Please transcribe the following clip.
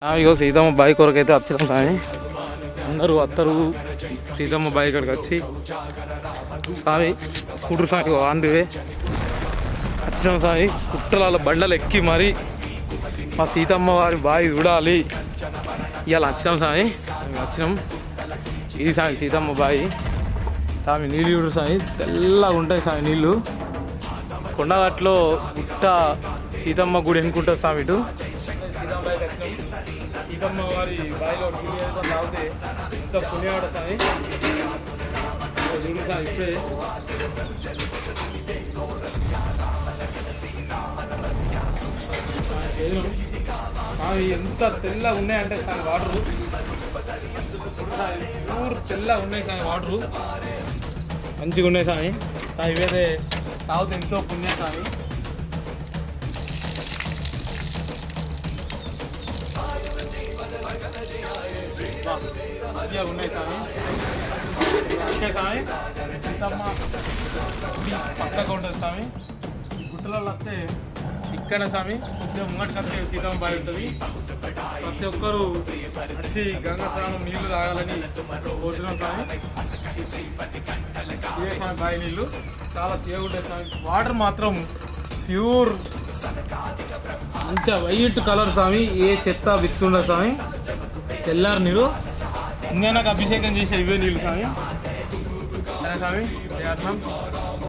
ఇగో సీతమ్మ బాయి కొరకైతే వచ్చినాం కానీ అందరూ వస్తారు సీతమ్మ బాయి కాడికి వచ్చి స్వామి కుట్రు స్వామి ఆండివే వచ్చినాం స్వామి కుట్రల బండలు ఎక్కి మరి మా సీతమ్మ వారి బాయి చూడాలి ఇవాళ వచ్చినాం స్వామి వచ్చినాం ఇది స్వామి సీతమ్మ బాయి స్వామి నీళ్ళు చూడు స్వామి తెల్లగా ఉంటాయి స్వామి నీళ్ళు కొండగట్లో గుట్ట సీతమ్మ గుడి ఎన్నుకుంటుంది స్వామి ఇటు సీతమ్మ వారి బాయిలో నీళ్ళు తాగితే ఎంత పుణ్యవాడ స్వామి చూడు స్వామి ఇప్పుడే స్వామి ఎంత తెల్లగా ఉన్నాయంటే స్వామి వాటరు ప్యూర్ తెల్లగా ఉన్నాయి స్వామి వాటరు మంచిగా ఉన్నాయి స్వామి స్వామి ఇవైతే తాగితే ఎంతో పుణ్యం స్వామి మంచిగా ఉన్నాయి స్వామి ఓకే స్వామి సీతమ్మ గుడి పక్కగా ఉంటుంది స్వామి గుట్టలలో వస్తే ఇక్కడ స్వామి కొంచెం ముంగటికి వస్తే సీతమ్మ బావి ఉంటుంది ప్రతి ఒక్కరు వచ్చి గంగా స్నానం నీళ్లు తాగాలని కోరుతున్నాం స్వామి ఇదే స్వామి బావి నీళ్ళు చాలా తీయగుంటాయి స్వామి వాటర్ మాత్రం ప్యూర్ మంచిగా వైట్ కలర్ స్వామి ఏ చెత్త విత్తుండదు స్వామి తెల్లారు నీరు ఇంకా నాకు అభిషేకం చేసే ఇవే నీళ్ళు స్వామి స్వామి